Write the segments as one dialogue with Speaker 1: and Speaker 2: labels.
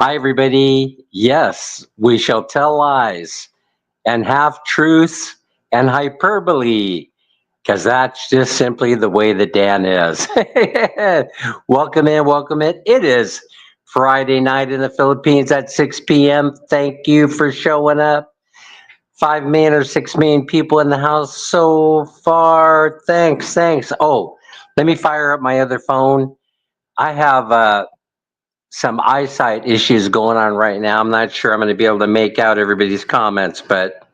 Speaker 1: Hi, everybody. Yes, we shall tell lies and half truths and hyperbole, because that's just simply the way that Dan is. Welcome in, welcome in. It is Friday night in the Philippines at 6 p.m. Thank you for showing up. 5 million or 6 million people in the house so far. Thanks. Oh, let me fire up my other phone. I have some eyesight issues going on right now. I'm not sure I'm going to be able to make out everybody's comments, but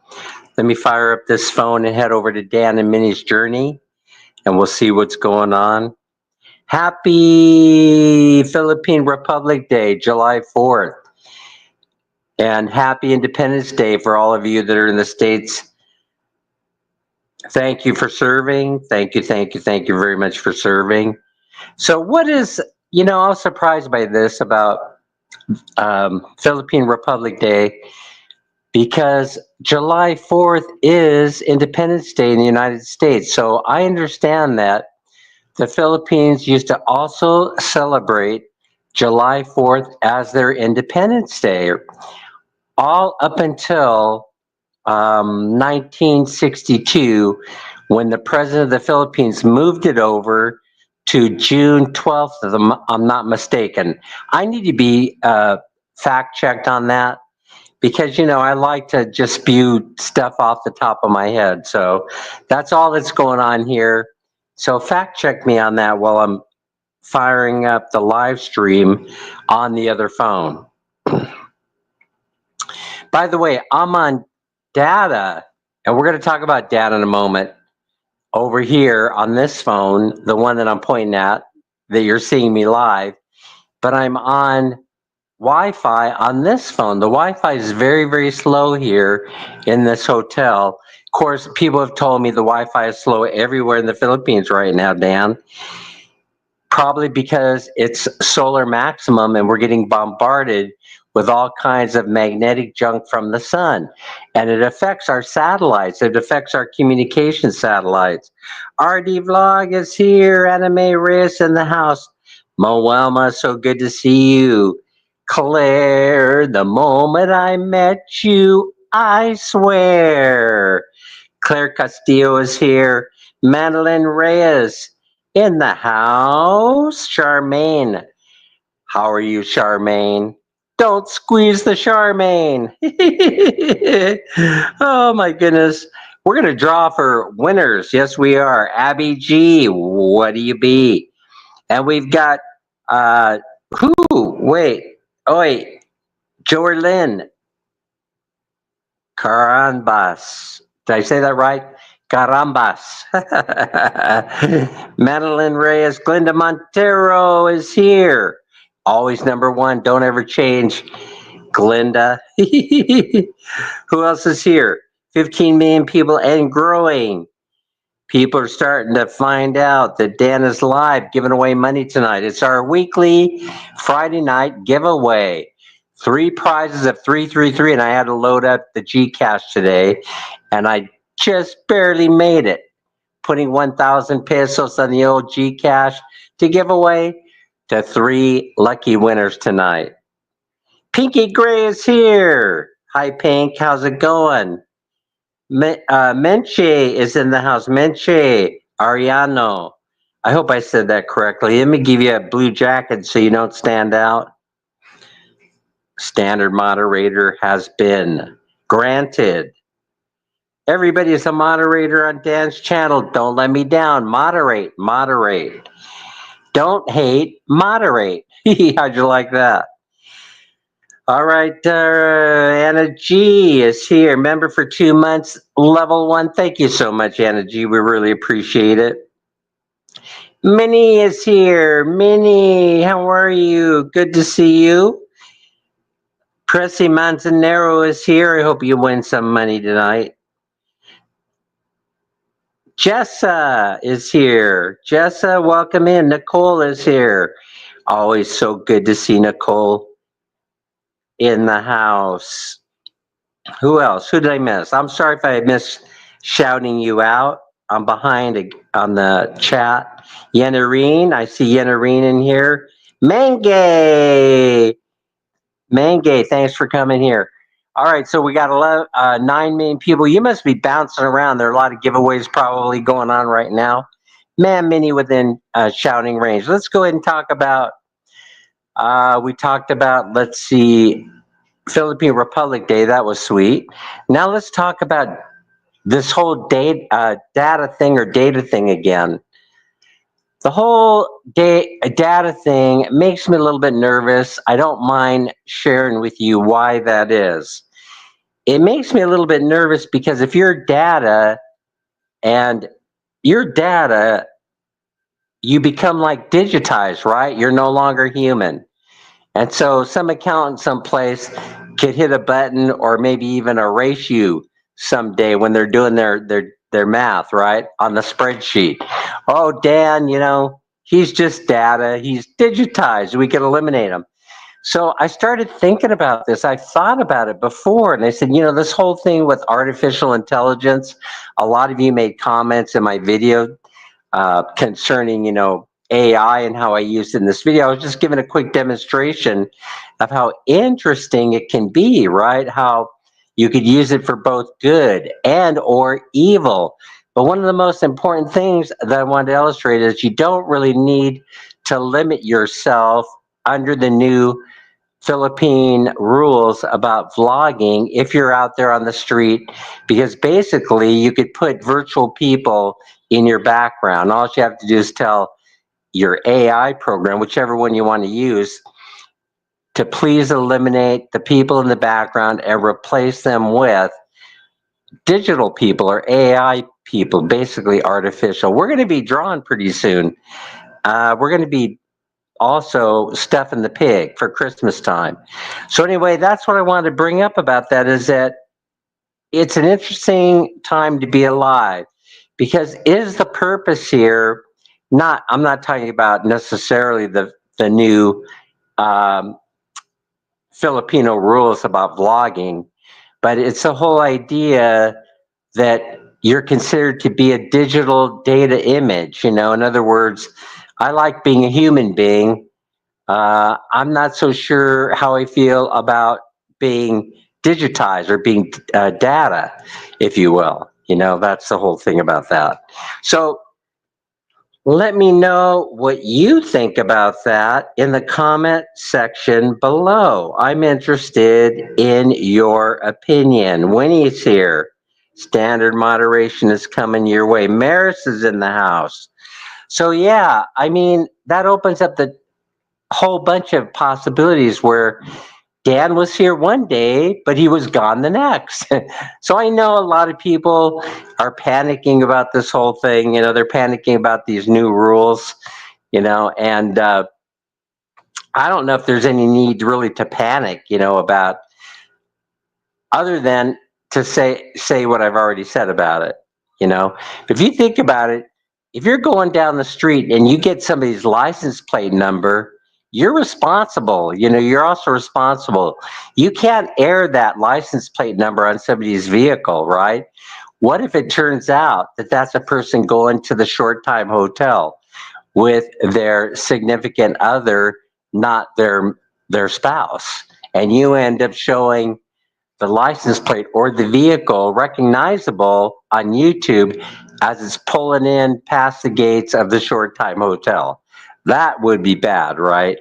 Speaker 1: let me fire up this phone and head over to Dan and Minnie's Journey, and we'll see what's going on. Happy Philippine Republic Day, July 4th, and happy Independence Day for all of you that are in the States. Thank you for serving. Thank you very much for serving. So, I was surprised by this about Philippine Republic Day because July 4th is Independence Day in the United States. So I understand that the Philippines used to also celebrate July 4th as their Independence Day, all up until 1962, when the president of the Philippines moved it over to June 12th, if I'm not mistaken. I need to be fact checked on that because I like to just spew stuff off the top of my head. So that's all that's going on here. So fact check me on that while I'm firing up the live stream on the other phone. By the way, I'm on data, and we're going to talk about data in a moment. Over here on this phone, the one that I'm pointing at, that you're seeing me live, but I'm on Wi-Fi on this phone. The Wi-Fi is very, very slow here in this hotel. Of course, people have told me the Wi-Fi is slow everywhere in the Philippines right now, Dan. Probably because it's solar maximum and we're getting bombarded with all kinds of magnetic junk from the sun. And it affects our satellites. It affects our communication satellites. RD Vlog is here. Anime Reyes in the house. Moelma, so good to see you. Claire, the moment I met you, I swear. Claire Castillo is here. Madeline Reyes in the house. Charmaine. How are you, Charmaine? Don't squeeze the Charmaine. Oh my goodness. We're going to draw for winners. Yes, we are. Abby G, what do you be? And we've got, uh, who? Wait. Oh, wait. Jorlyn Carambas. Did I say that right? Carambas. Madeline Reyes, Glenda Montero is here. Always number one. Don't ever change, Glenda. Who else is here? 15 million people and growing. People are starting to find out that Dan is live giving away money tonight. It's our weekly Friday night giveaway. 3 prizes of 333, and I had to load up the GCASH today, and I just barely made it, putting 1,000 pesos on the old GCash to give away to 3 lucky winners tonight. Pinky Gray is here. Hi, Pink. How's it going? Menche is in the house. Menche Ariano. I hope I said that correctly. Let me give you a blue jacket so you don't stand out. Standard moderator has been granted. Everybody is a moderator on Dan's channel. Don't let me down. Moderate. Don't hate, moderate. How'd you like that? All right, Anna G is here. Member for 2 months, level 1. Thank you so much, Anna G. We really appreciate it. Minnie is here. Minnie, how are you? Good to see you. Pressy Manzanero is here. I hope you win some money tonight. Jessa is here. Jessa, welcome in. Nicole is here. Always so good to see Nicole in the house. Who else? Who did I miss? I'm sorry if I missed shouting you out. I'm behind on the chat. Yenarine, I see Yenarine in here. Menge! Mangay, thanks for coming here. All right, so we got 9 million people. You must be bouncing around. There are a lot of giveaways probably going on right now. Man, many within shouting range. Let's go ahead and talk about. We talked about. Let's see, Philippine Republic Day. That was sweet. Now let's talk about this whole data thing or data thing again. The whole data thing makes me a little bit nervous. I don't mind sharing with you why that is. It makes me a little bit nervous because if your data and your data, you become like digitized, right? You're no longer human. And so some accountant someplace could hit a button or maybe even erase you someday when they're doing their math, right? On the spreadsheet. Oh, Dan, he's just data. He's digitized. We could eliminate him. So I started thinking about this. I thought about it before, and I said, this whole thing with artificial intelligence, a lot of you made comments in my video concerning, AI and how I used it in this video. I was just giving a quick demonstration of how interesting it can be, right? How you could use it for both good and or evil. But one of the most important things that I wanted to illustrate is you don't really need to limit yourself under the new Philippine rules about vlogging if you're out there on the street, because basically you could put virtual people in your background. All you have to do is tell your AI program, whichever one you want to use, to please eliminate the people in the background and replace them with digital people or AI people, basically artificial. We're going to be drawn pretty soon. We're going to be also stuffing the pig for Christmas time. So anyway, that's what I wanted to bring up about that is that it's an interesting time to be alive because is the purpose here I'm not talking about necessarily the new um, Filipino rules about vlogging, but it's the whole idea that you're considered to be a digital data image. In other words, I like being a human being. I'm not so sure how I feel about being digitized or being data, if you will. That's the whole thing about that. So let me know what you think about that in the comment section below. I'm interested in your opinion. Winnie's here. Standard moderation is coming your way. Maris is in the house. So yeah, I mean, that opens up the whole bunch of possibilities where Dan was here one day, but he was gone the next. So I know a lot of people are panicking about this whole thing. They're panicking about these new rules, and I don't know if there's any need really to panic, about other than to say what I've already said about it. If you think about it, if you're going down the street and you get somebody's license plate number, you're responsible. You're also responsible. You can't air that license plate number on somebody's vehicle, right? What if it turns out that that's a person going to the short time hotel with their significant other, not their spouse, and you end up showing the license plate or the vehicle recognizable on YouTube as it's pulling in past the gates of the short time hotel? That would be bad, right?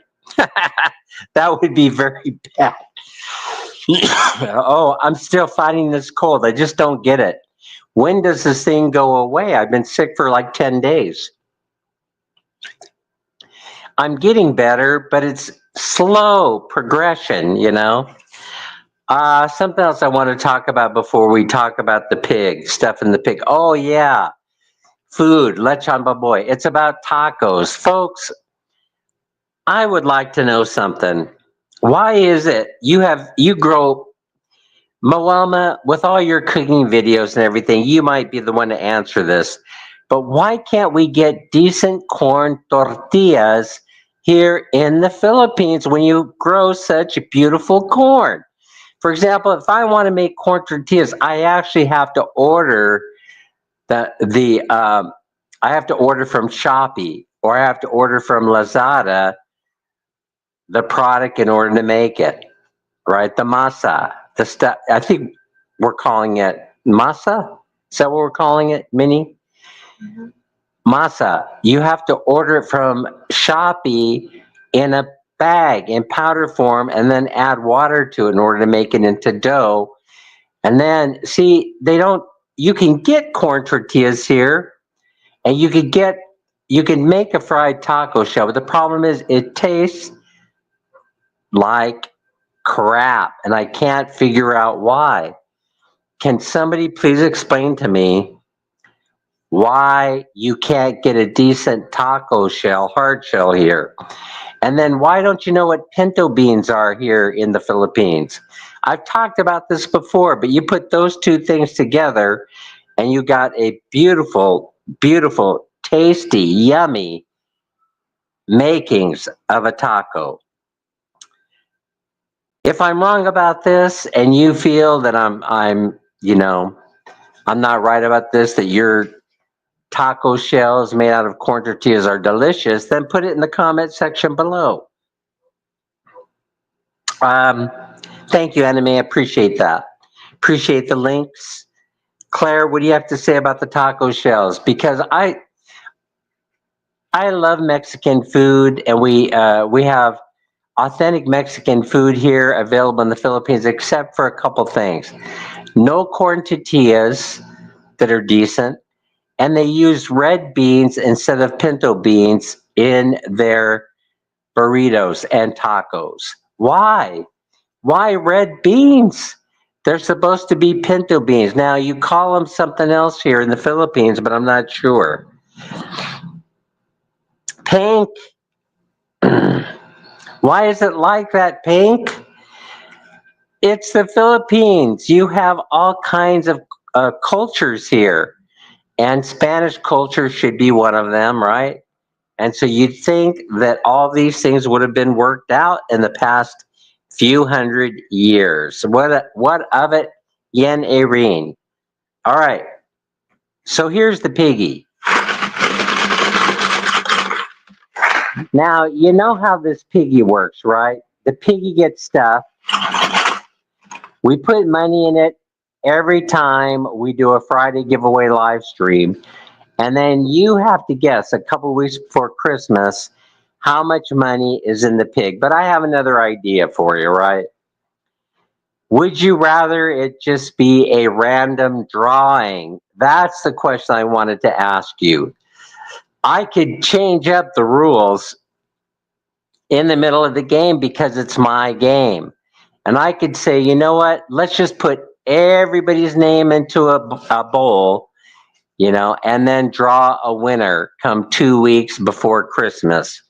Speaker 1: That would be very bad. Oh, I'm still fighting this cold. I just don't get it. When does this thing go away? I've been sick for like 10 days. I'm getting better, but it's slow progression, Something else I want to talk about before we talk about the pig, stuff in the pig. Oh yeah, food, lechon baboy. It's about tacos. Folks, I would like to know something. Why is it you grow Moelma, with all your cooking videos and everything, you might be the one to answer this. But why can't we get decent corn tortillas here in the Philippines when you grow such beautiful corn? For example, if I want to make corn tortillas, I actually have to order I have to order from Shopee or I have to order from Lazada the product in order to make it. right? The masa, the stuff. I think we're calling it masa. Is that what we're calling it, Minnie?
Speaker 2: Mhm.
Speaker 1: Masa. You have to order it from Shopee in a bag in powder form, and then add water to it in order to make it into dough. And then, see, they don't. You can get corn tortillas here, and you can make a fried taco shell. But the problem is, it tastes like crap, and I can't figure out why. Can somebody please explain to me why you can't get a decent taco shell, hard shell here? And then why don't you know what pinto beans are here in the Philippines? I've talked about this before, but you put those two things together and you got a beautiful, beautiful, tasty, yummy makings of a taco. If I'm wrong about this and you feel that I'm not right about this, that your taco shells made out of corn tortillas are delicious, then put it in the comment section below. Um, Thank you, Anime. I appreciate that. Appreciate the links. Claire, what do you have to say about the taco shells? Because I love Mexican food, and we have authentic Mexican food here available in the Philippines, except for a couple things. No corn tortillas that are decent, and they use red beans instead of pinto beans in their burritos and tacos. Why? Why red beans? They're supposed to be pinto beans. Now, you call them something else here in the Philippines, but I'm not sure. Pink. Why is it like that, Pink? It's the Philippines. You have all kinds of cultures here, and Spanish culture should be one of them, right? And so you'd think that all these things would have been worked out in the past few hundred years. What of it, Yen Irene? All right. So here's the piggy. Now, you know how this piggy works, right? The piggy gets stuff. We put money in it every time we do a Friday giveaway live stream. And then you have to guess a couple weeks before Christmas how much money is in the pig. But I have another idea for you, right? Would you rather it just be a random drawing? That's the question I wanted to ask you. I could change up the rules in the middle of the game because it's my game. And I could say, you know what? Let's just put everybody's name into a bowl, and then draw a winner come 2 weeks before Christmas.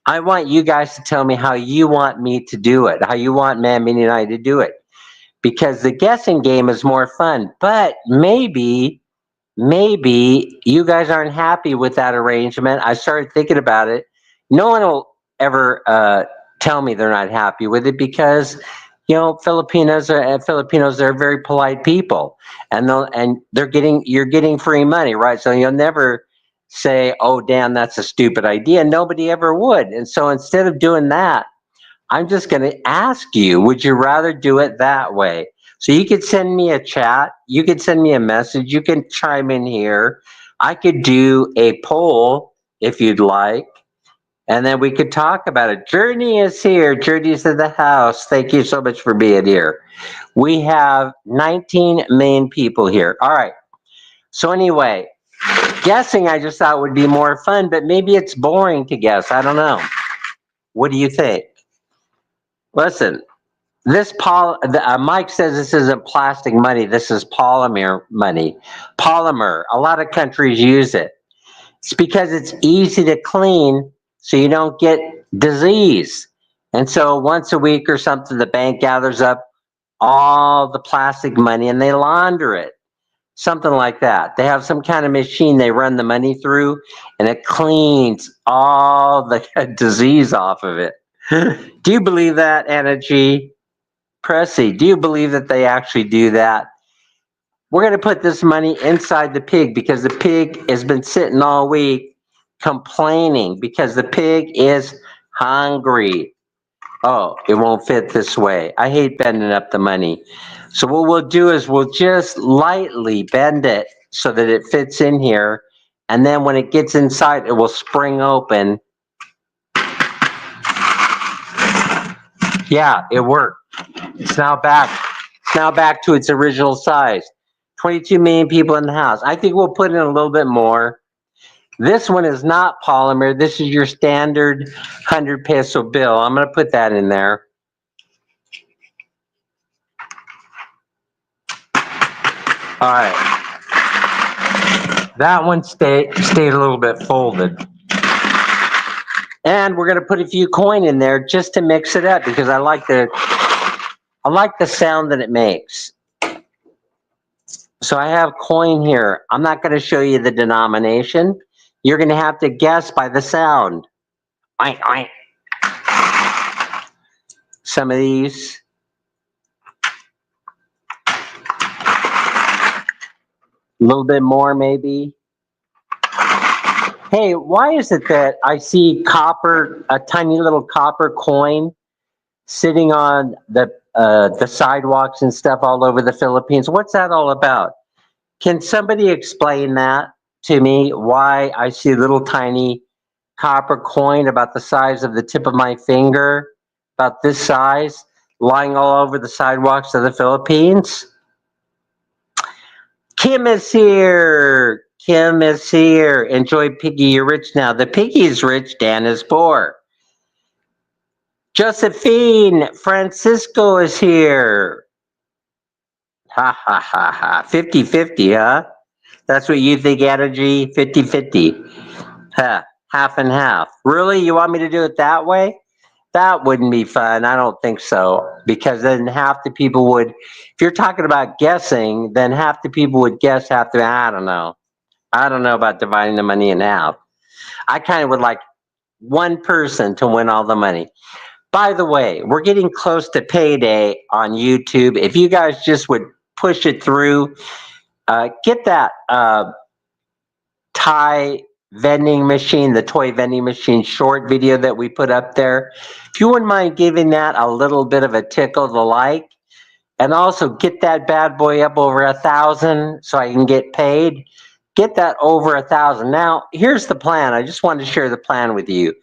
Speaker 1: I want you guys to tell me how you want me to do it, how you want Man, Minnie, and I to do it. Because the guessing game is more fun. But maybe you guys aren't happy with that arrangement. I started thinking about it. No one will ever tell me they're not happy with it because Filipinos are very polite people, and you're getting free money, right? So you'll never say, "Oh, damn, that's a stupid idea." Nobody ever would. And so instead of doing that, I'm just going to ask you, would you rather do it that way? So you could send me a chat, you could send me a message, you can chime in here. I could do a poll if you'd like, and then we could talk about it. Journey is here. Journey's in the house. Thank you so much for being here. We have 19 million people here. All right. So anyway, guessing I just thought would be more fun, but maybe it's boring to guess. I don't know. What do you think? Listen, Mike says this isn't plastic money. This is polymer money. Polymer. A lot of countries use it. It's because it's easy to clean, so you don't get disease. And so once a week or something, the bank gathers up all the plastic money and they launder it. Something like that. They have some kind of machine they run the money through, and it cleans all the disease off of it. Do you believe that, Anna G? Pressy, do you believe that they actually do that? We're going to put this money inside the pig because the pig has been sitting all week complaining because the pig is hungry. Oh, it won't fit this way. I hate bending up the money. So what we'll do is we'll just lightly bend it so that it fits in here. And then when it gets inside, it will spring open. Yeah, it worked. It's now back. It's now back to its original size. 22 million people in the house. I think we'll put in a little bit more. This one is not polymer. This is your standard 100 peso bill. I'm going to put that in there. All right. That one stayed a little bit folded. And we're going to put a few coin in there just to mix it up because I like the sound that it makes. So I have coin here. I'm not going to show you the denomination. You're going to have to guess by the sound. Oink, oink. Some of these. A little bit more maybe. Hey, why is it that I see copper, a tiny little copper coin sitting on the sidewalks and stuff all over the Philippines? What's that all about? Can somebody explain that to me? Why I see a little tiny copper coin about the size of the tip of my finger, about this size, lying all over the sidewalks of the Philippines? Kim is here. Kim is here. Enjoy Piggy, you're rich now. The piggy is rich, Dan is poor. Josephine, Francisco is here. Ha ha ha ha. 50-50, huh? That's what you think, energy? 50-50. Huh. Half and half. Really? You want me to do it that way? That wouldn't be fun. I don't think so. Because then half the people would, if you're talking about guessing, then half the people would guess half the, I don't know. I don't know about dividing the money in half. I kind of would like one person to win all the money. By the way, we're getting close to payday on YouTube. If you guys just would push it through, get that Thai vending machine, the toy vending machine short video that we put up there. If you wouldn't mind giving that a little bit of a tickle to like, and also get that bad boy up over 1,000 so I can get paid. Get that over 1,000. Now, here's the plan. I just wanted to share the plan with you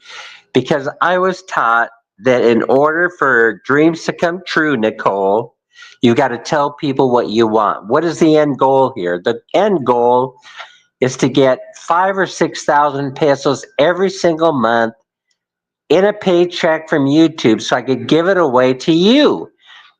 Speaker 1: because I was taught that in order for dreams to come true, Nicole, you got to tell people what you want. What is the end goal here? The end goal is to get 5,000 or 6,000 pesos every single month in a paycheck from YouTube so I could give it away to you.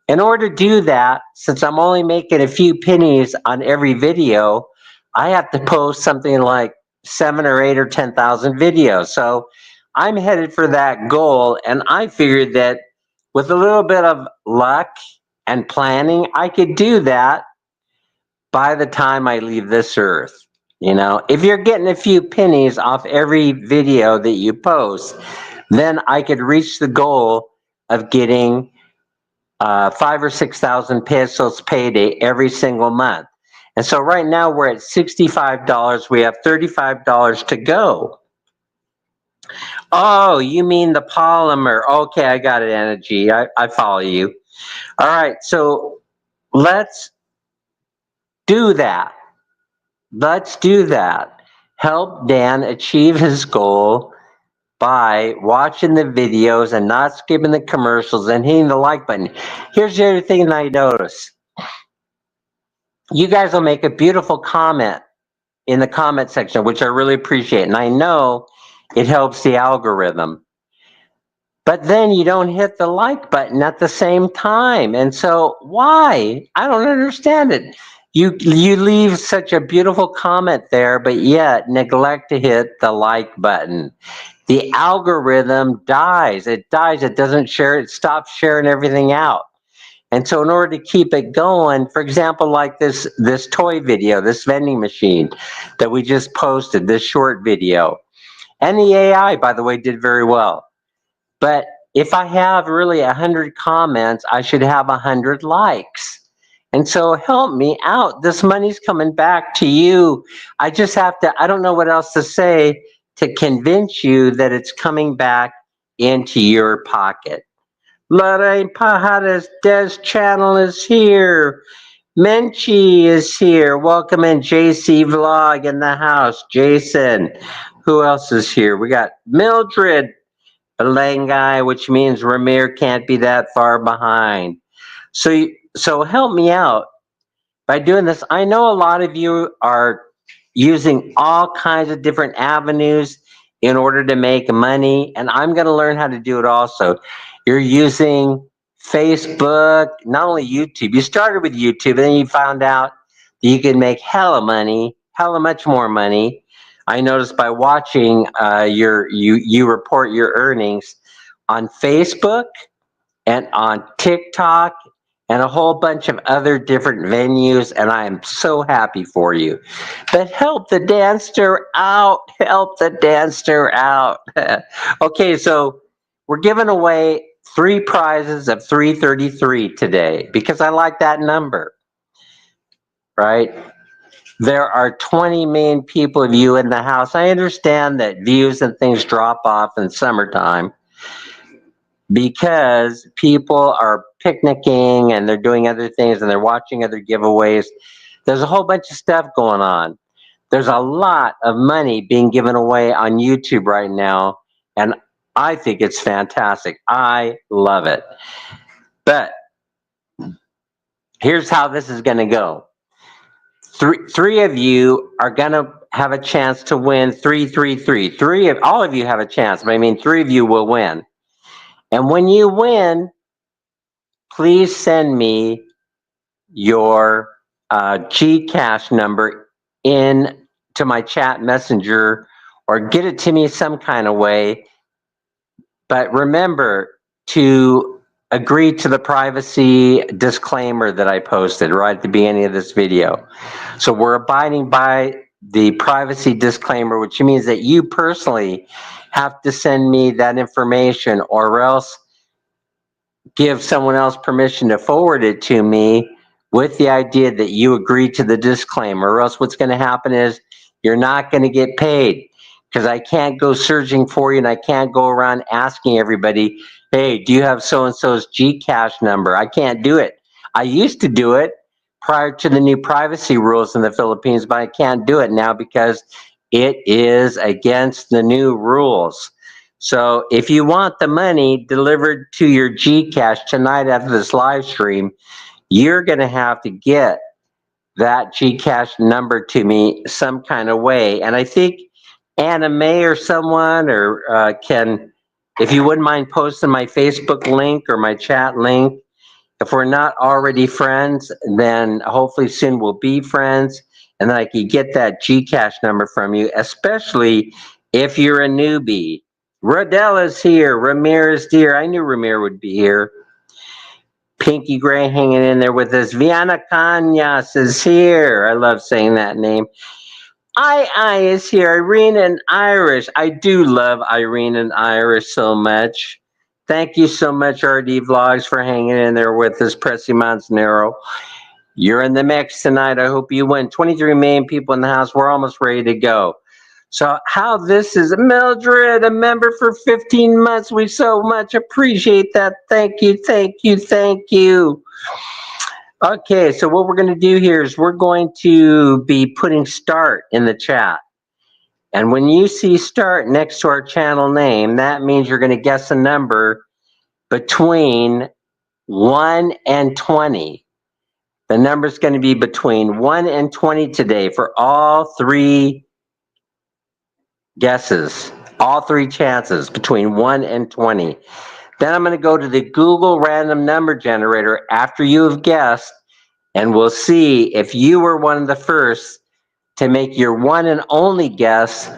Speaker 1: In order to do that, since I'm only making a few pennies on every video, I have to post something like 7 or 8 or 10,000 videos. So I'm headed for that goal, and I figured that with a little bit of luck and planning, I could do that by the time I leave this earth. You know, if you're getting a few pennies off every video that you post, then I could reach the goal of getting 5,000 or 6,000 pesos payday every single month. And so right now we're at $65. We have $35 to go. Oh, you mean the polymer. Okay, I got it, Energy. I follow you. All right, so let's do that. Let's do that. Help Dan achieve his goal by watching the videos and not skipping the commercials and hitting the like button. Here's the other thing that I noticed. You guys will make a beautiful comment in the comment section, which I really appreciate. And I know it helps the algorithm. But then you don't hit the like button at the same time. And so why? I don't understand it. You leave such a beautiful comment there, but yet neglect to hit the like button. The algorithm dies. It dies. It doesn't share. It stops sharing everything out. And so in order to keep it going, for example, like this toy video, this vending machine that we just posted, this short video, and the AI, by the way, did very well. But if I have really 100 comments, I should have 100 likes. And so help me out. This money's coming back to you. I just have to, I don't know what else to say to convince you that it's coming back into your pocket. Lorraine Pajares Des channel is here. Menchie is here. Welcome in JC Vlog in the house. Jason. Who else is here? We got Mildred Belangai, which means Ramir can't be that far behind. So help me out by doing this. I know a lot of you are using all kinds of different avenues in order to make money, and I'm going to learn how to do it also. You're using Facebook, not only YouTube. You started with YouTube, and then you found out that you can make hella money, hella much more money. I noticed by watching you report your earnings on Facebook and on TikTok and a whole bunch of other different venues, and I am so happy for you. But help the dancer out. Help the dancer out. Okay, so we're giving away 3 prizes of 333 today because I like that number, right? There are 20 million people of you in the house. I understand that views and things drop off in summertime because people are picnicking and they're doing other things and they're watching other giveaways. There's a whole bunch of stuff going on. There's a lot of money being given away on YouTube right now, and I think it's fantastic. I love it. But here's how this is going to go. Three of you are going to have a chance to win 333. All of you have a chance, but I mean 3 of you will win. And when you win, please send me your GCASH number in to my chat messenger or get it to me some kind of way. But remember to agree to the privacy disclaimer that I posted right at the beginning of this video. So we're abiding by the privacy disclaimer, which means that you personally have to send me that information or else give someone else permission to forward it to me with the idea that you agree to the disclaimer, or else what's going to happen is you're not going to get paid because I can't go searching for you and I can't go around asking everybody, hey, do you have so-and-so's GCash number? I can't do it. I used to do it prior to the new privacy rules in the Philippines, but I can't do it now because it is against the new rules. So if you want the money delivered to your GCash tonight after this live stream, you're going to have to get that GCash number to me some kind of way. And I think Anna May or someone or can, if you wouldn't mind posting my Facebook link or my chat link. If we're not already friends, then hopefully soon we'll be friends. And then I can get that GCash number from you, especially if you're a newbie. Rodella's here. Ramirez dear. I knew Ramir would be here. Pinky Gray hanging in there with us. Viana Cañas is here. I love saying that name. I is here. Irene and Irish. I do love Irene and Irish so much. Thank you so much, RD Vlogs, for hanging in there with us. Pressy Montanero. You're in the mix tonight. I hope you win. 23 million people in the house. We're almost ready to go. So how this is Mildred, a member for 15 months. We so much appreciate that. Thank you, thank you, thank you. Okay, so what we're going to do here is we're going to be putting start in the chat. And when you see start next to our channel name, that means you're going to guess a number between 1 and 20. The number's going to be between 1 and 20 today for all 3 guesses, all 3 chances between 1 and 20. Then I'm going to go to the Google random number generator after you have guessed, and we'll see if you were one of the first to make your one and only guess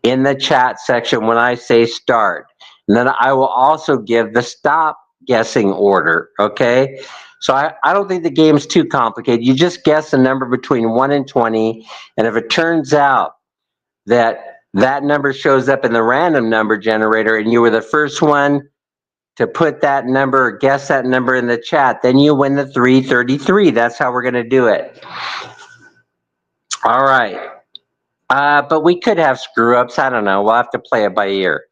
Speaker 1: in the chat section when I say start. And then I will also give the stop guessing order, okay? So I don't think the game's too complicated. You just guess a number between 1 and 20, and if it turns out that that number shows up in the random number generator and you were the first one to put that number or guess that number in the chat, then you win the 333. That's how we're going to do it. All right. But we could have screw ups. I don't know. We'll have to play it by ear.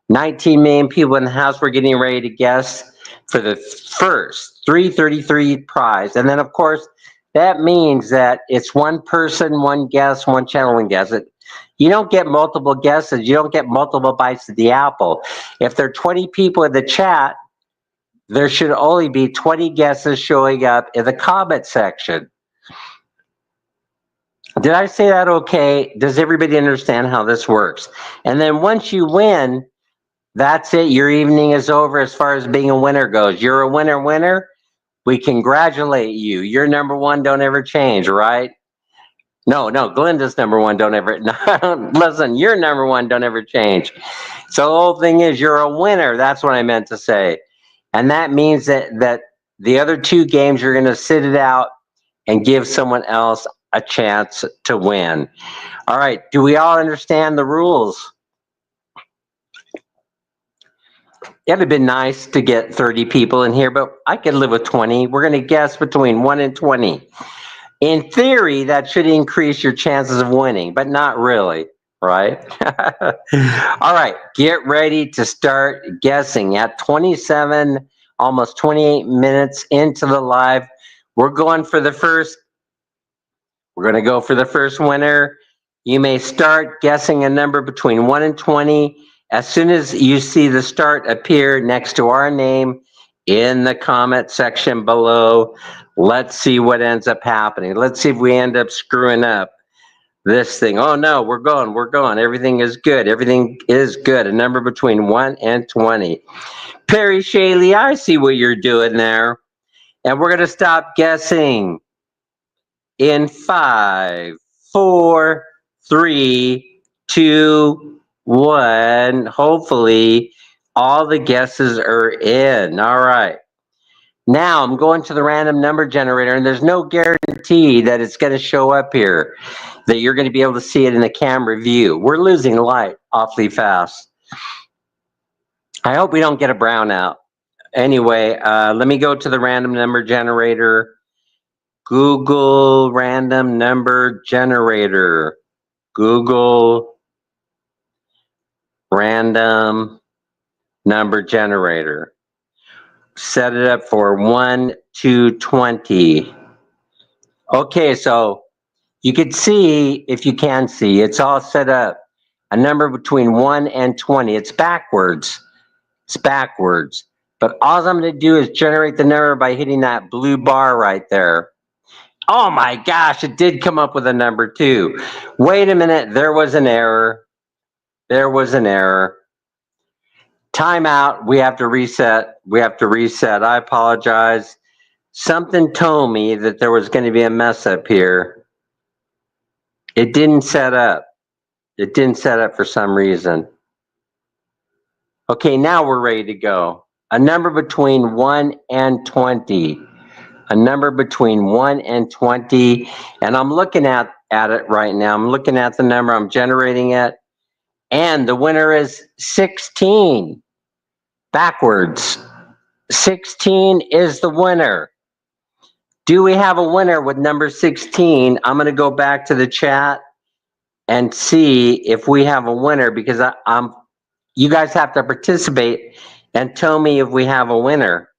Speaker 1: 19 million people in the house. We're getting ready to guess. for the first 333 prize. And then, of course, that means that it's one person, one guess, one channel, one guess. You don't get multiple guesses. You don't get multiple bites of the apple. If there are 20 people in the chat, there should only be 20 guesses showing up in the comment section. Did I say that okay? Does everybody understand how this works? And then once you win, that's it. Your evening is over as far as being a winner goes. You're a winner. We congratulate you. You're number one. Don't ever change, right? No, Glenda's number one. Don't ever. No, listen, you're number one. Don't ever change. So the whole thing is you're a winner. That's what I meant to say. And that means that the other two games, you're going to sit it out and give someone else a chance to win. All right. Do we all understand the rules? It would have been nice to get 30 people in here, but I could live with 20. We're going to guess between 1 and 20. In theory, that should increase your chances of winning, but not really, right? All right, get ready to start guessing. At 27, almost 28 minutes into the live, we're going for the first. We're going to go for the first winner. You may start guessing a number between 1 and 20. As soon as you see the start appear next to our name in the comment section below, let's see what ends up happening. Let's see if we end up screwing up this thing. Oh no, we're going. Everything is good. Everything is good. A number between 1 and 20. Perry Shaley, I see what you're doing there. And we're going to stop guessing in 5, 4, 3, 2, 1. Hopefully, all the guesses are in. All right. Now I'm going to the random number generator, and there's no guarantee that it's going to show up here, that you're going to be able to see it in the camera view. We're losing light awfully fast. I hope we don't get a brownout. Anyway, let me go to the random number generator. Google random number generator. Google random number generator. Set it up for 1 to 20. Okay, so you can see, if you can see, it's all set up. A number between 1 and 20. It's backwards. It's backwards. But all I'm going to do is generate the number by hitting that blue bar right there. Oh my gosh, it did come up with a number 2. Wait a minute, there was an error. There was an error. Timeout, we have to reset. I apologize. Something told me that there was going to be a mess up here. It didn't set up. It didn't set up for some reason. Okay, now we're ready to go. A number between 1 and 20. A number between 1 and 20. And I'm looking at it right now. I'm looking at the number. I'm generating it. And the winner is 16. Backwards. 16 is the winner. Do we have a winner with number 16? I'm going to go back to the chat and see if we have a winner, because you guys have to participate and tell me if we have a winner.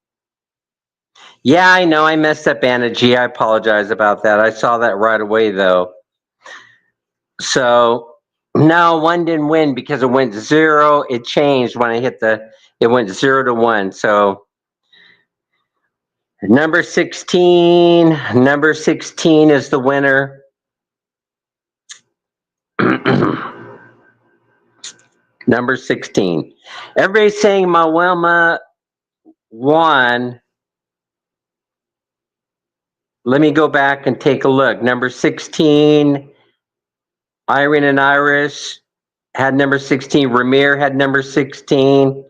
Speaker 1: Yeah, I know I messed up Anna G. I apologize about that. I saw that right away though. So no, 1 didn't win because it went 0. It changed when I hit it went 0 to 1. So number 16 is the winner. Number 16. Everybody's saying Mawelma won. Let me go back and take a look. Number 16, Irene and Iris had number 16. Ramir had number 16.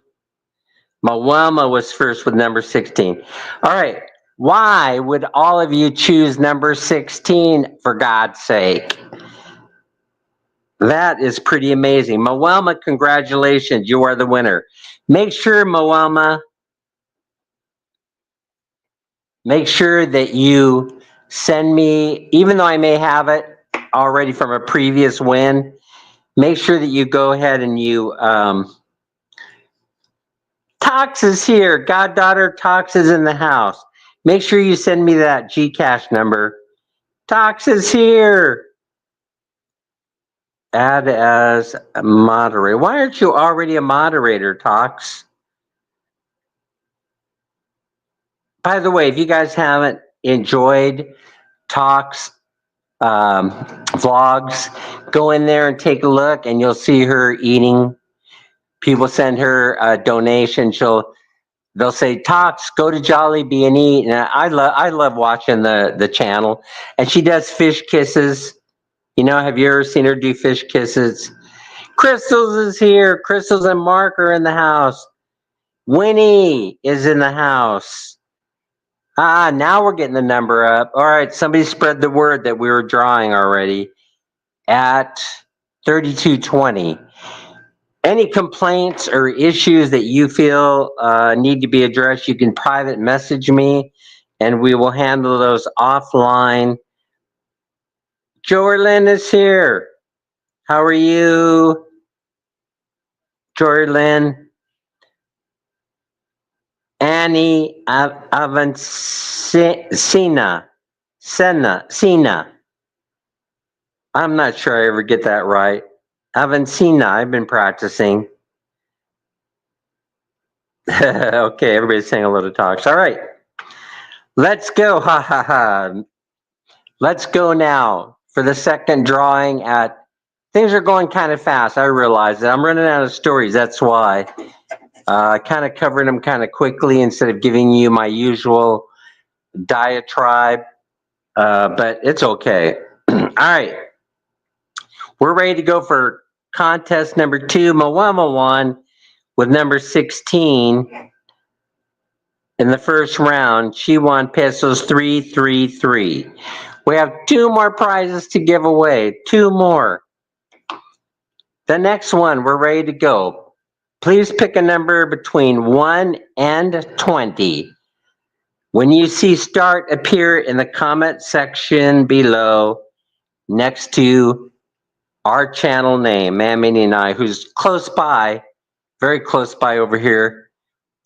Speaker 1: Mawelma was first with number 16. All right. Why would all of you choose number 16, for God's sake? That is pretty amazing. Mawelma, congratulations. You are the winner. Make sure, Mawelma, make sure that you send me, even though I may have it already from a previous win, make sure that you go ahead and you Tox is here. Goddaughter Tox is in the house. Make sure you send me that GCASH number. Tox is here. Add as a moderator. Why aren't you already a moderator, Tox? By the way, if you guys haven't enjoyed Tox vlogs, go in there and take a look, and you'll see her eating. People send her a donation. They'll say, "Tox, go to Jollibee and eat." And I love watching the channel. And she does fish kisses. You know, have you ever seen her do fish kisses? Crystals is here. Crystals and Mark are in the house. Winnie is in the house. Now we're getting the number up. All right, somebody spread the word that we were drawing already at 3220. Any complaints or issues that you feel need to be addressed, you can private message me and we will handle those offline. Jorlyn is here. How are you, Jorlyn? Annie Avancina. Sena. I'm not sure I ever get that right. Avancina, I've been practicing. Okay, everybody's saying a little talks. All right. Let's go. Ha ha ha. Let's go now for the second drawing at things are going kind of fast. I realize that I'm running out of stories. That's why. Kind of covering them kind of quickly instead of giving you my usual diatribe. But it's okay. All right. We're ready to go for contest number 2, Mawamawan, with number 16. In the first round, she won pesos 333. We have 2 more prizes to give away. 2 more. The next one, we're ready to go. Please pick a number between 1 and 20. When you see start appear in the comment section below, next to our channel name, Mammy and I, who's close by, very close by over here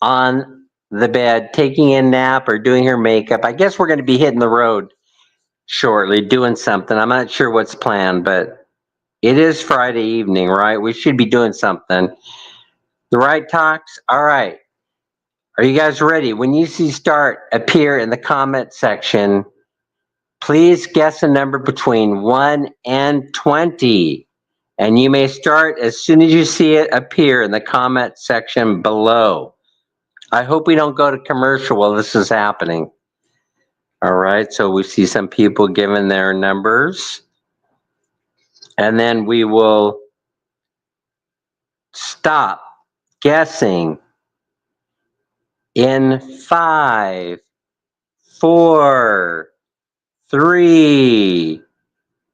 Speaker 1: on the bed, taking a nap or doing her makeup. I guess we're going to be hitting the road shortly, doing something. I'm not sure what's planned, but it is Friday evening, right? We should be doing something. The right talks? All right. Are you guys ready? When you see start appear in the comment section, please guess a number between 1 and 20. And you may start as soon as you see it appear in the comment section below. I hope we don't go to commercial while this is happening. All right, so we see some people giving their numbers. And then we will stop guessing in 5, 4, 3,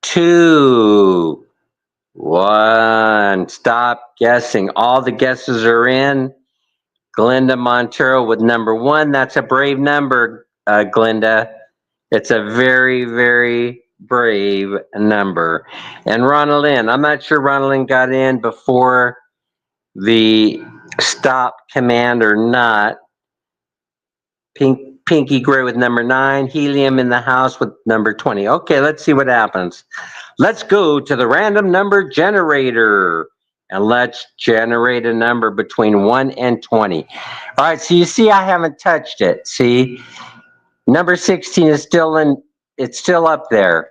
Speaker 1: 2, 1. Stop guessing. All the guesses are in. Glenda Montero with number 1. That's a brave number, Glenda. It's a very, very brave number. And Ronaldin, I'm not sure Ronaldin got in before the stop command or not. Pinky Gray with number 9. Helium in the house with number 20. Okay, let's see what happens. Let's go to the random number generator. And let's generate a number between 1 and 20. All right, so you see I haven't touched it. See? Number 16 is still in, it's still up there.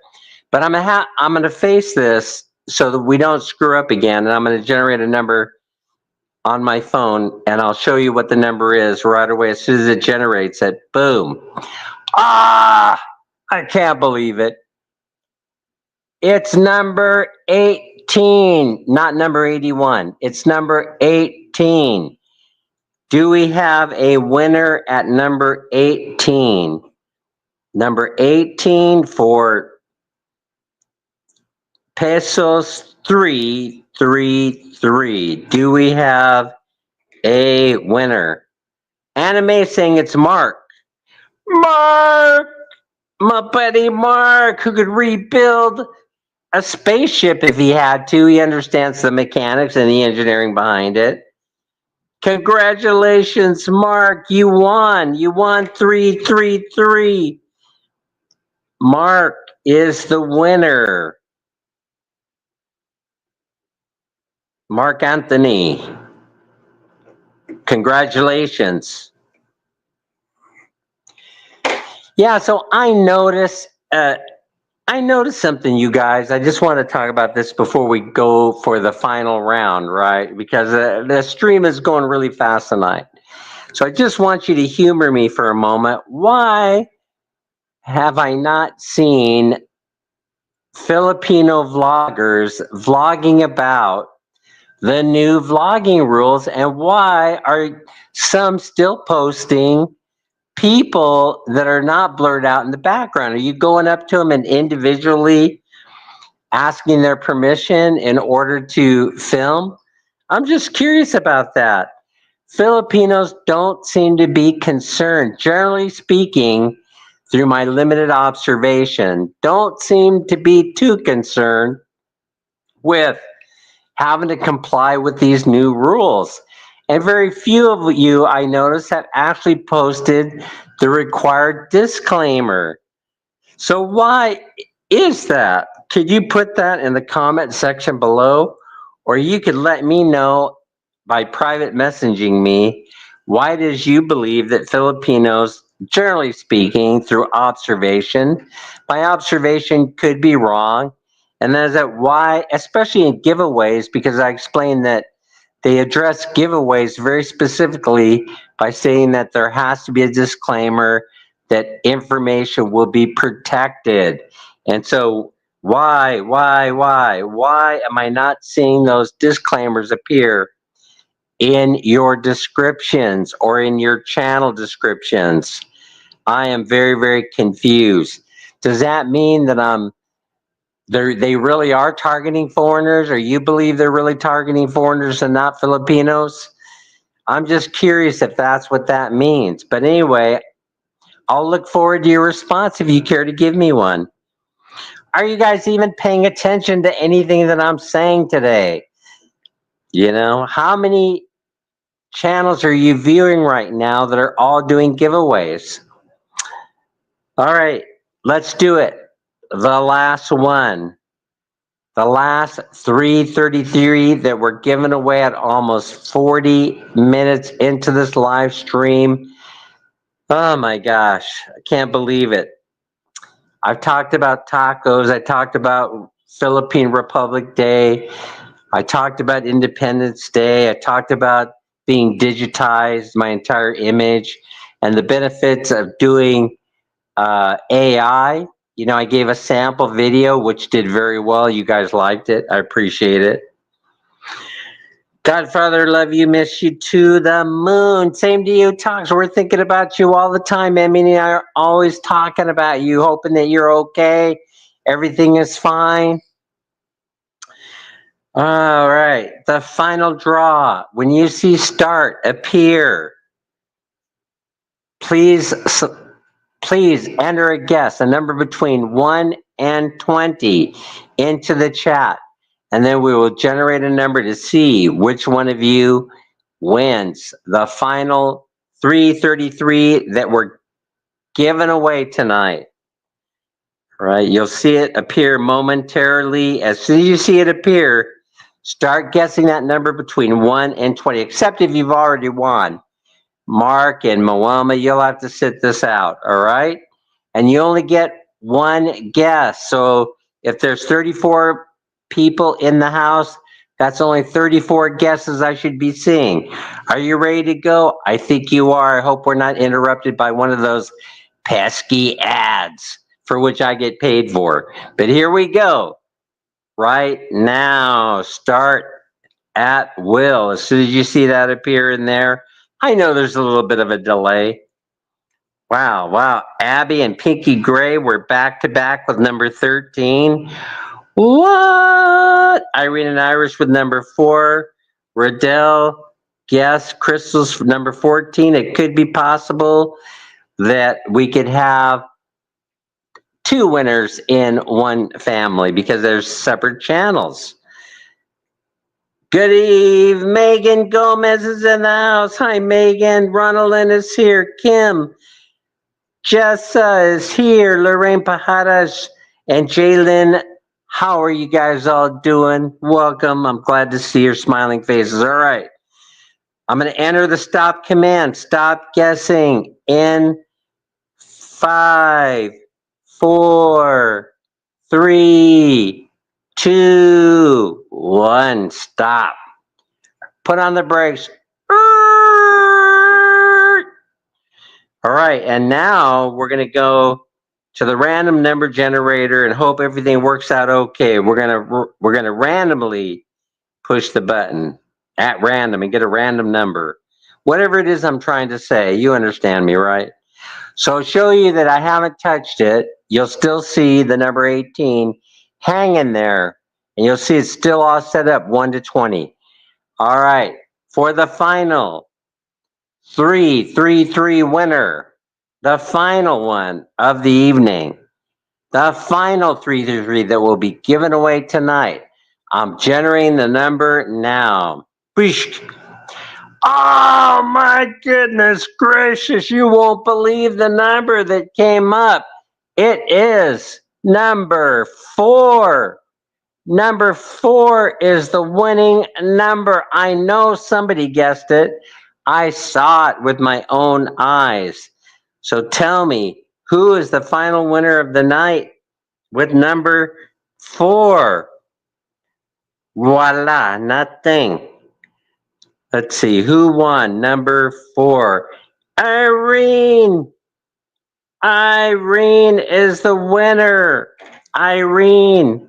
Speaker 1: But I'm gonna face this so that we don't screw up again, and I'm gonna generate a number on my phone, and I'll show you what the number is right away as soon as it generates it. Boom. I can't believe it. It's number 18, not number 81. It's number 18. Do we have a winner at number 18? Number 18 for pesos 333. Do we have a winner? Anime saying it's Mark. Mark! My buddy Mark, who could rebuild a spaceship if he had to. He understands the mechanics and the engineering behind it. Congratulations, Mark. You won. You won 333. Mark is the winner. Mark Anthony. Congratulations. Yeah, so I noticed something, you guys. I just want to talk about this before we go for the final round, right? Because the stream is going really fast tonight. So I just want you to humor me for a moment. Why have I not seen Filipino vloggers vlogging about the new vlogging rules, and why are some still posting people that are not blurred out in the background? Are you going up to them and individually asking their permission in order to film? I'm just curious about that. Filipinos don't seem to be concerned, generally speaking, through my limited observation, don't seem to be too concerned with having to comply with these new rules. And very few of you, I notice, have actually posted the required disclaimer. So why is that? Could you put that in the comment section below? Or you could let me know by private messaging me, why does you believe that Filipinos, generally speaking, through observation, my observation could be wrong, and that is that why, especially in giveaways, because I explained that they address giveaways very specifically by saying that there has to be a disclaimer that information will be protected. And so why am I not seeing those disclaimers appear in your descriptions or in your channel descriptions? I am very, very confused. Does that mean that they really are targeting foreigners, or you believe they're really targeting foreigners and not Filipinos? I'm just curious if that's what that means. But anyway, I'll look forward to your response if you care to give me one. Are you guys even paying attention to anything that I'm saying today? You know, how many channels are you viewing right now that are all doing giveaways? All right, let's do it. The last one. The last 333 that were given away at almost 40 minutes into this live stream. Oh my gosh, I can't believe it. I've talked about tacos. I talked about Philippine Republic Day. I talked about Independence Day. I talked about being digitized, my entire image, and the benefits of doing AI. You know, I gave a sample video, which did very well. You guys liked it. I appreciate it. Godfather, love you, miss you to the moon. Same to you, Talks. We're thinking about you all the time. Emmy and I are always talking about you, hoping that you're okay. Everything is fine. All right, the final draw. When you see start appear, please enter a guess, a number between 1 and 20 into the chat. And then we will generate a number to see which one of you wins the final 333 that were given away tonight. Right, you'll see it appear momentarily. As soon as you see it appear, start guessing that number between 1 and 20, except if you've already won. Mark and Moama, you'll have to sit this out, all right? And you only get one guess. So if there's 34 people in the house, that's only 34 guesses I should be seeing. Are you ready to go? I think you are. I hope we're not interrupted by one of those pesky ads for which I get paid for. But here we go. Right now, start at will. As soon as you see that appear in there, I know there's a little bit of a delay. Wow. Abby and Pinky Gray were back to back with number 13. What? Irene and Irish with number 4. Riddell, yes, Crystal's number 14. It could be possible that we could have 2 winners in one family because there's separate channels. Good eve. Megan Gomez is in the house. Hi, Megan. Ronaldin is here. Kim. Jessa is here. Lorraine Pajadas and Jalen. How are you guys all doing? Welcome. I'm glad to see your smiling faces. All right. I'm going to enter the stop command. Stop guessing in 5, 4, 3, 2, 1. Stop. Put on the brakes. All right, and now we're going to go to the random number generator and hope everything works out okay. We're going to randomly push the button at random and get a random number. Whatever it is I'm trying to say, you understand me, right? So show you that I haven't touched it. You'll still see the number 18 hanging there, and you'll see it's still all set up 1 to 20. All right, for the final 333 winner, the final one of the evening, the final 333 that will be given away tonight. I'm generating the number now. Oh my goodness gracious, you won't believe the number that came up. It is number 4. Number 4 is the winning number. I know somebody guessed it. I saw it with my own eyes. So tell me, who is the final winner of the night with number 4? Voila, nothing. Let's see, who won number 4? Irene. Irene is the winner. Irene.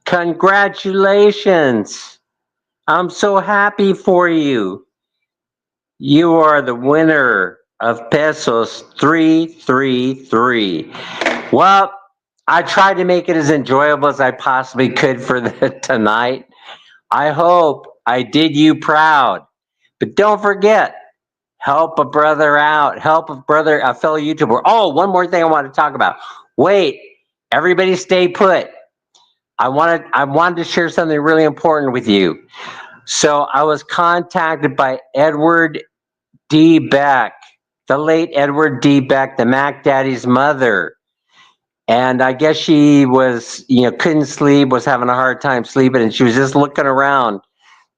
Speaker 1: Congratulations. I'm so happy for you. You are the winner of pesos 333. Well, I tried to make it as enjoyable as I possibly could for tonight. I hope I did you proud. But don't forget, help a brother out. Help a fellow YouTuber. Oh, one more thing I want to talk about. Wait, everybody stay put. I wanted to share something really important with you. So I was contacted by Edward D. Beck, the late Edward D. Beck, the Mac Daddy's mother. And I guess she was, couldn't sleep, was having a hard time sleeping, and she was just looking around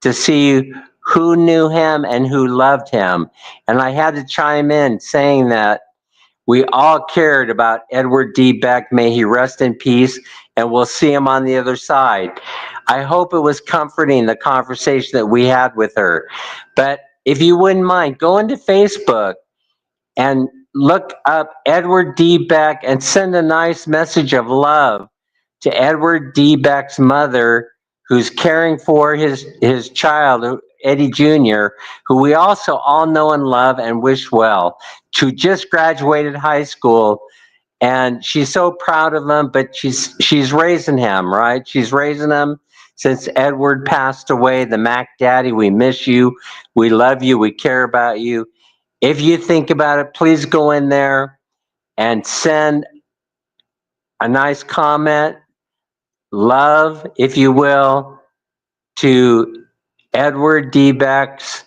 Speaker 1: to see who knew him and who loved him. And I had to chime in saying that we all cared about Edward D. Beck. May he rest in peace, and we'll see him on the other side. I hope it was comforting, the conversation that we had with her. But if you wouldn't mind, go into Facebook and look up Edward D. Beck and send a nice message of love to Edward D. Beck's mother, who's caring for his child, Eddie Jr., who we also all know and love and wish well, who just graduated high school. And she's so proud of him, but she's raising him, right? She's raising him since Edward passed away. The Mac Daddy, we miss you. We love you. We care about you. If you think about it, please go in there and send a nice comment, love, if you will, to Edward D. Beck's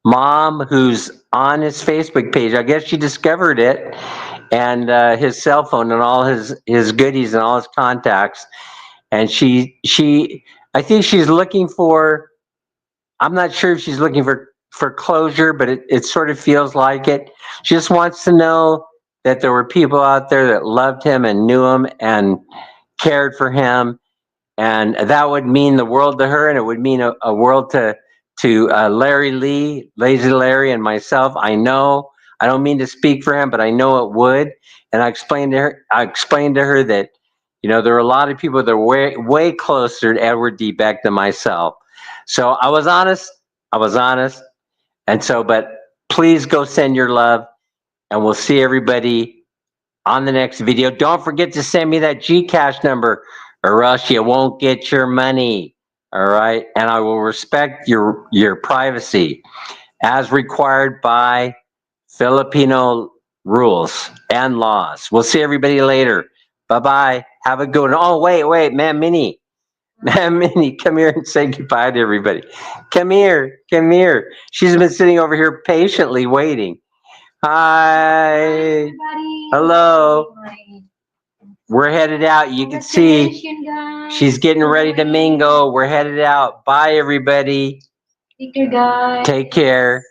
Speaker 1: mom, who's on his Facebook page. I guess she discovered it, and his cell phone and all his goodies and all his contacts. And I think she's looking for, I'm not sure if she's looking for closure, but it sort of feels like it. She just wants to know that there were people out there that loved him and knew him and cared for him. And that would mean the world to her, and it would mean a world to Larry Lee, Lazy Larry, and myself. I know, I don't mean to speak for him, but I know it would. And I explained to her that, there are a lot of people that are way closer to Edward D. Beck than myself. So I was honest. And so, but please go send your love, and we'll see everybody on the next video. Don't forget to send me that GCASH number, or else you won't get your money. All right. And I will respect your privacy as required by Filipino rules and laws. We'll see everybody later. Bye-bye. Have a good one. Oh, wait, man, Minnie. Minnie, come here and say goodbye to everybody. Come here. Come here. She's been sitting over here patiently waiting. Hi.
Speaker 2: Everybody.
Speaker 1: Hello. We're headed out. You can see
Speaker 2: Congratulations, guys.
Speaker 1: she's getting ready to mingle. We're headed out. Bye, everybody.
Speaker 2: Take care, guys.
Speaker 1: Take care.